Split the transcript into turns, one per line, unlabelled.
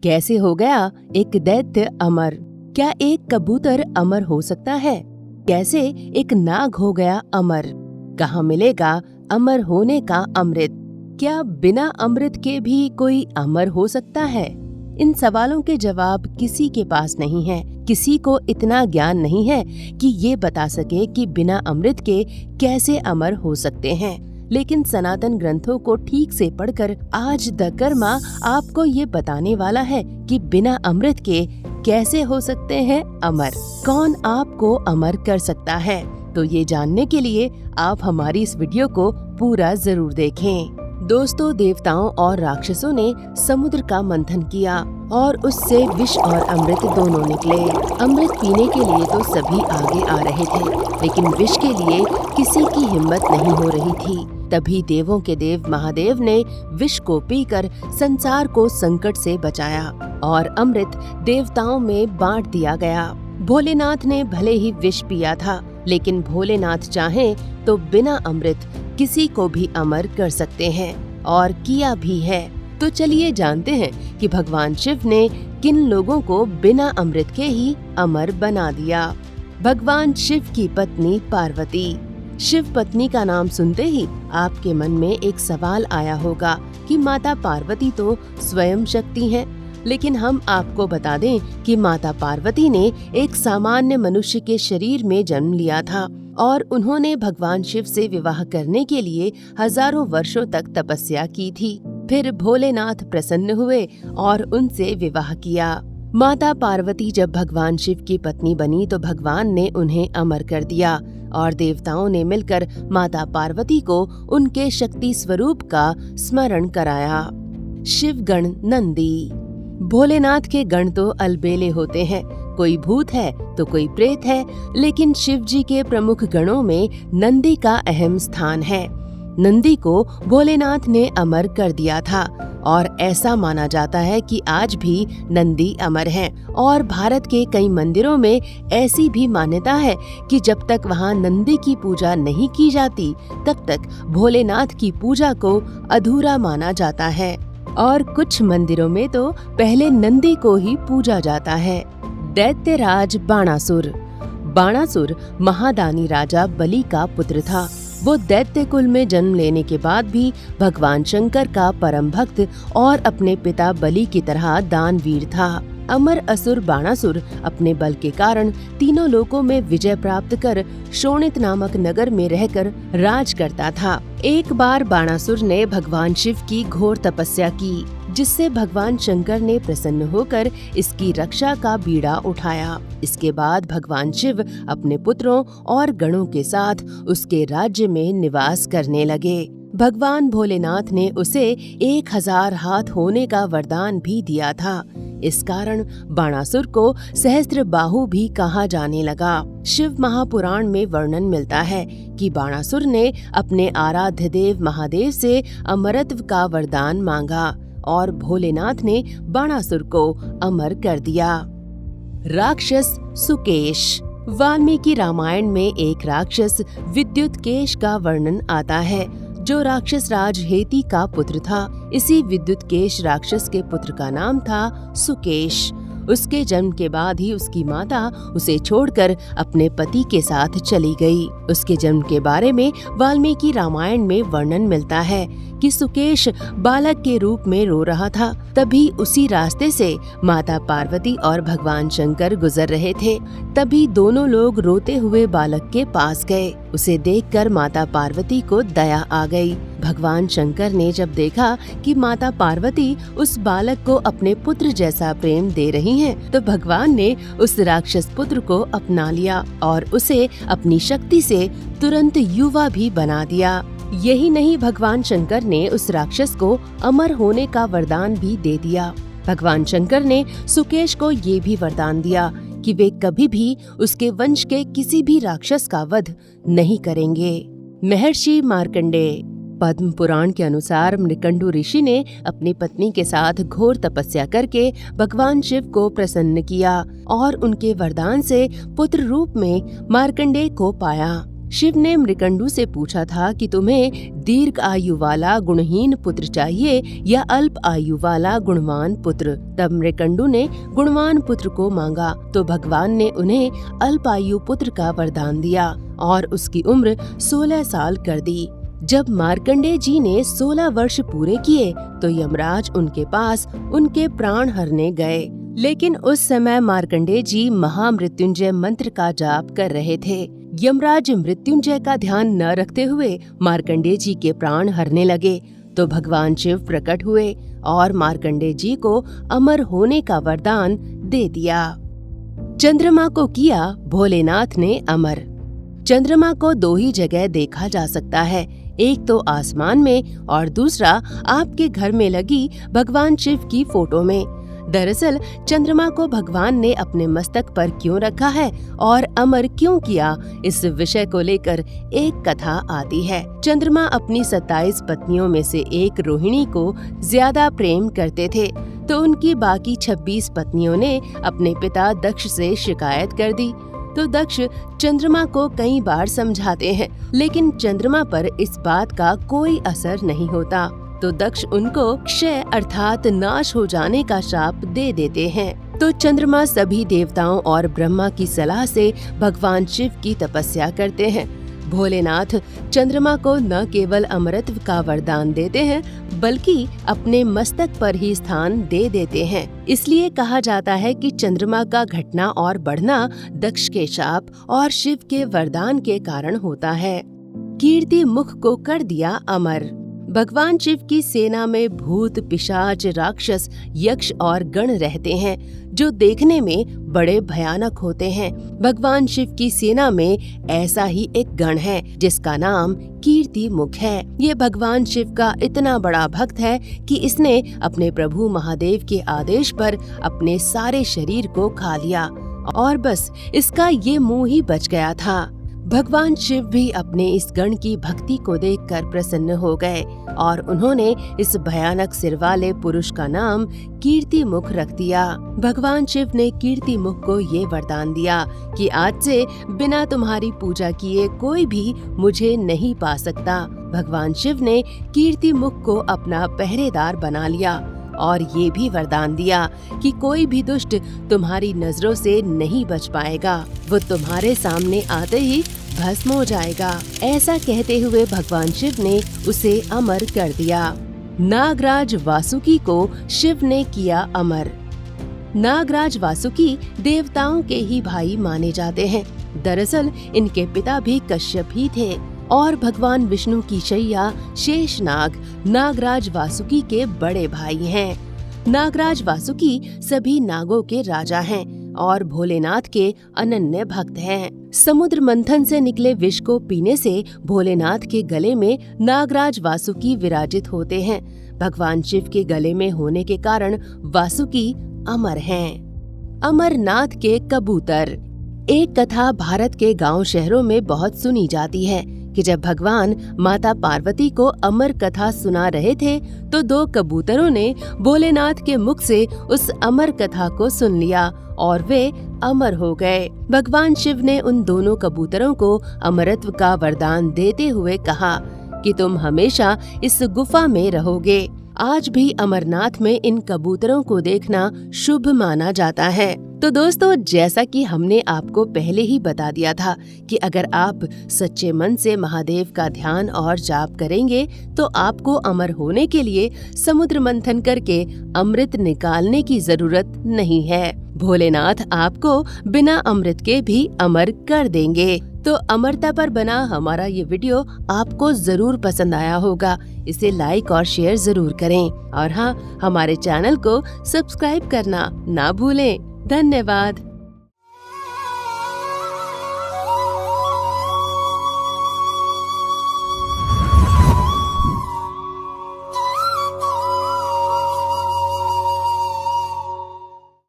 कैसे हो गया एक दैत्य अमर? क्या एक कबूतर अमर हो सकता है? कैसे एक नाग हो गया अमर? कहाँ मिलेगा अमर होने का अमृत? क्या बिना अमृत के भी कोई अमर हो सकता है? इन सवालों के जवाब किसी के पास नहीं है। किसी को इतना ज्ञान नहीं है कि ये बता सके कि बिना अमृत के कैसे अमर हो सकते हैं। लेकिन सनातन ग्रंथों को ठीक से पढ़कर आज द कर्मा आपको ये बताने वाला है कि बिना अमृत के कैसे हो सकते हैं अमर। कौन आपको अमर कर सकता है? तो ये जानने के लिए आप हमारी इस वीडियो को पूरा जरूर देखें। दोस्तों, देवताओं और राक्षसों ने समुद्र का मंथन किया और उससे विष और अमृत दोनों निकले। अमृत पीने के लिए तो सभी आगे आ रहे थे, लेकिन विष के लिए किसी की हिम्मत नहीं हो रही थी। तभी देवों के देव महादेव ने विष को पीकर संसार को संकट से बचाया और अमृत देवताओं में बांट दिया गया। भोलेनाथ ने भले ही विष पिया था, लेकिन भोलेनाथ चाहे तो बिना अमृत किसी को भी अमर कर सकते हैं और किया भी है। तो चलिए जानते हैं कि भगवान शिव ने किन लोगों को बिना अमृत के ही अमर बना दिया। भगवान शिव की पत्नी पार्वती। शिव पत्नी का नाम सुनते ही आपके मन में एक सवाल आया होगा कि माता पार्वती तो स्वयं शक्ति हैं, लेकिन हम आपको बता दें कि माता पार्वती ने एक सामान्य मनुष्य के शरीर में जन्म लिया था और उन्होंने भगवान शिव से विवाह करने के लिए हजारों वर्षों तक तपस्या की थी। फिर भोलेनाथ प्रसन्न हुए और उनसे विवाह किया। माता पार्वती जब भगवान शिव की पत्नी बनी तो भगवान ने उन्हें अमर कर दिया और देवताओं ने मिलकर माता पार्वती को उनके शक्ति स्वरूप का स्मरण कराया। शिव गण नंदी। भोलेनाथ के गण तो अलबेले होते हैं, कोई भूत है तो कोई प्रेत है, लेकिन शिव जी के प्रमुख गणों में नंदी का अहम स्थान है। नंदी को भोलेनाथ ने अमर कर दिया था और ऐसा माना जाता है कि आज भी नंदी अमर हैं और भारत के कई मंदिरों में ऐसी भी मान्यता है कि जब तक वहां नंदी की पूजा नहीं की जाती तब तक भोलेनाथ की पूजा को अधूरा माना जाता है और कुछ मंदिरों में तो पहले नंदी को ही पूजा जाता है। दैत्यराज बाणासुर। बाणासुर महादानी राजा बलि का पुत्र था। वो दैत्य कुल में जन्म लेने के बाद भी भगवान शंकर का परम भक्त और अपने पिता बलि की तरह दानवीर था। अमर असुर बाणासुर अपने बल के कारण तीनों लोकों में विजय प्राप्त कर शोणित नामक नगर में रहकर राज करता था। एक बार बाणासुर ने भगवान शिव की घोर तपस्या की, जिससे भगवान शंकर ने प्रसन्न होकर इसकी रक्षा का बीड़ा उठाया। इसके बाद भगवान शिव अपने पुत्रों और गणों के साथ उसके राज्य में निवास करने लगे। भगवान भोलेनाथ ने उसे 1000 हाथ होने का वरदान भी दिया था। इस कारण बाणासुर को सहस्त्र बाहु भी कहा जाने लगा। शिव महापुराण में वर्णन मिलता है कि बाणासुर ने अपने आराध्य देव महादेव से अमरत्व का वरदान मांगा और भोलेनाथ ने बाणासुर को अमर कर दिया। राक्षस सुकेश। वाल्मीकि रामायण में एक राक्षस विद्युतकेश का वर्णन आता है, जो राक्षस राज हेती का पुत्र था। इसी विद्युतकेश राक्षस के पुत्र का नाम था सुकेश। उसके जन्म के बाद ही उसकी माता उसे छोड़कर अपने पति के साथ चली गई। उसके जन्म के बारे में वाल्मीकि रामायण में वर्णन मिलता है कि सुकेश बालक के रूप में रो रहा था। तभी उसी रास्ते से माता पार्वती और भगवान शंकर गुजर रहे थे। तभी दोनों लोग रोते हुए बालक के पास गए। उसे देखकर माता पार्वती को दया आ गई। भगवान शंकर ने जब देखा कि माता पार्वती उस बालक को अपने पुत्र जैसा प्रेम दे रही हैं, तो भगवान ने उस राक्षस पुत्र को अपना लिया और उसे अपनी शक्ति से तुरंत युवा भी बना दिया। यही नहीं, भगवान शंकर ने उस राक्षस को अमर होने का वरदान भी दे दिया। भगवान शंकर ने सुकेश को ये भी वरदान दिया कि वे कभी भी उसके वंश के किसी भी राक्षस का वध नहीं करेंगे। महर्षि मार्कंडेय। पद्म पुराण के अनुसार मृकंडु ऋषि ने अपनी पत्नी के साथ घोर तपस्या करके भगवान शिव को प्रसन्न किया और उनके वरदान से पुत्र रूप में मार्कंडेय को पाया। शिव ने मृकंडू से पूछा था कि तुम्हें दीर्घ आयु वाला गुणहीन पुत्र चाहिए या अल्प आयु वाला गुणवान पुत्र। तब मृकंडू ने गुणवान पुत्र को मांगा तो भगवान ने उन्हें अल्प आयु पुत्र का वरदान दिया और उसकी उम्र 16 साल कर दी। जब मार्कंडेय जी ने 16 वर्ष पूरे किए तो यमराज उनके पास उनके प्राण हरने गए, लेकिन उस समय मार्कंडेय जी महामृत्युंजय मंत्र का जाप कर रहे थे। यमराज मृत्युंजय का ध्यान न रखते हुए मार्कंडेय जी के प्राण हरने लगे तो भगवान शिव प्रकट हुए और मार्कंडेय जी को अमर होने का वरदान दे दिया। चंद्रमा को किया भोलेनाथ ने अमर। चंद्रमा को 2 ही जगह देखा जा सकता है, एक तो आसमान में और दूसरा आपके घर में लगी भगवान शिव की फोटो में। दरअसल चंद्रमा को भगवान ने अपने मस्तक पर क्यों रखा है और अमर क्यों किया, इस विषय को लेकर एक कथा आती है। चंद्रमा अपनी 27 पत्नियों में से एक रोहिणी को ज्यादा प्रेम करते थे तो उनकी बाकी 26 पत्नियों ने अपने पिता दक्ष से शिकायत कर दी। तो दक्ष चंद्रमा को कई बार समझाते हैं, लेकिन चंद्रमा पर इस बात का कोई असर नहीं होता। तो दक्ष उनको क्षय अर्थात नाश हो जाने का श्राप दे देते हैं। तो चंद्रमा सभी देवताओं और ब्रह्मा की सलाह से भगवान शिव की तपस्या करते हैं। भोलेनाथ चंद्रमा को न केवल अमरत्व का वरदान देते हैं बल्कि अपने मस्तक पर ही स्थान दे देते हैं। इसलिए कहा जाता है कि चंद्रमा का घटना और बढ़ना दक्ष के शाप और शिव के वरदान के कारण होता है। कीर्ति मुख को कर दिया अमर। भगवान शिव की सेना में भूत, पिशाच, राक्षस, यक्ष और गण रहते हैं जो देखने में बड़े भयानक होते हैं। भगवान शिव की सेना में ऐसा ही एक गण है जिसका नाम कीर्ति मुख है। ये भगवान शिव का इतना बड़ा भक्त है कि इसने अपने प्रभु महादेव के आदेश पर अपने सारे शरीर को खा लिया और बस इसका ये मुंह ही बच गया था। भगवान शिव भी अपने इस गण की भक्ति को देखकर प्रसन्न हो गए और उन्होंने इस भयानक सिर वाले पुरुष का नाम कीर्ति मुख रख दिया। भगवान शिव ने कीर्ति मुख को ये वरदान दिया कि आज से बिना तुम्हारी पूजा किए कोई भी मुझे नहीं पा सकता। भगवान शिव ने कीर्ति मुख को अपना पहरेदार बना लिया और ये भी वरदान दिया कि कोई भी दुष्ट तुम्हारी नजरों से नहीं बच पाएगा, वो तुम्हारे सामने आते ही भस्म हो जाएगा। ऐसा कहते हुए भगवान शिव ने उसे अमर कर दिया। नागराज वासुकी को शिव ने किया अमर। नागराज वासुकी देवताओं के ही भाई माने जाते हैं। दरअसल इनके पिता भी कश्यप ही थे और भगवान विष्णु की शैया शेषनाग नागराज वासुकी के बड़े भाई हैं। नागराज वासुकी सभी नागों के राजा हैं और भोलेनाथ के अनन्य भक्त हैं। समुद्र मंथन से निकले विष को पीने से भोलेनाथ के गले में नागराज वासुकी विराजित होते हैं। भगवान शिव के गले में होने के कारण वासुकी अमर हैं। अमरनाथ के कबूतर। एक कथा भारत के गांव शहरों में बहुत सुनी जाती है कि जब भगवान माता पार्वती को अमर कथा सुना रहे थे तो 2 कबूतरों ने भोलेनाथ के मुख से उस अमर कथा को सुन लिया और वे अमर हो गए। भगवान शिव ने उन दोनों कबूतरों को अमरत्व का वरदान देते हुए कहा कि तुम हमेशा इस गुफा में रहोगे। आज भी अमरनाथ में इन कबूतरों को देखना शुभ माना जाता है। तो दोस्तों, जैसा कि हमने आपको पहले ही बता दिया था कि अगर आप सच्चे मन से महादेव का ध्यान और जाप करेंगे तो आपको अमर होने के लिए समुद्र मंथन करके अमृत निकालने की जरूरत नहीं है। भोलेनाथ आपको बिना अमृत के भी अमर कर देंगे। तो अमरता पर बना हमारा ये वीडियो आपको जरूर पसंद आया होगा। इसे लाइक और शेयर जरूर करें और हाँ, हमारे चैनल को सब्सक्राइब करना ना भूलें। धन्यवाद।